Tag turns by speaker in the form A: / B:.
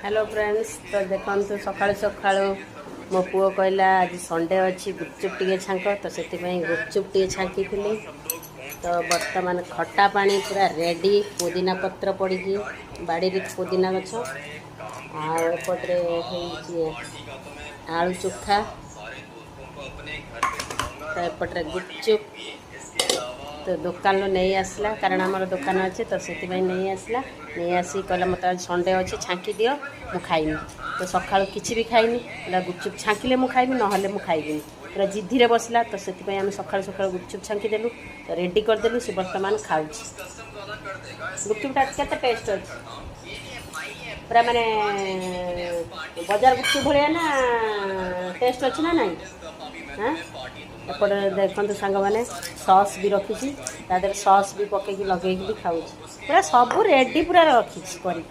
A: Hello friends. तो देखो सकाळु सकाळु मो पुओ कहला आज संडे अच्छी गुपचुप टे छांक तो से गुपचुप टे छांकी तो बर्तमान खट्टा पानी पूरा रेडी पुदीना पत्र पड़ी बाड़ी पुदीना गछ आपटे आलू चोखा तो एपटे गुपचुप तो दुकान नहीं आसला कारण आम दुकान अच्छे तो से नहीं आसला नहीं आसी कहला मत आज संडे अच्छे छांकी दियो मु खाइनी तो सका किसी भी खाइनी गुपचुप छांकिले मु खाइबी ना मु खाइबी पूरा जिद्दी रे बसला तो से आम सका सका गुपचुप छांकी देलु तो रेडी करदेलु से बर्तमान खाऊ गुपचुपटा केते टेस्ट अच्छे पूरा माने बाजार गुपचुप भाया ना टेस्ट अच्छे ना नहीं। हाँ एपटे देखते सांग मैंने सॉस भी रखी सॉस भी पकईकि लगे भी खाऊ पूरा सब रेडी पूरा रखी कर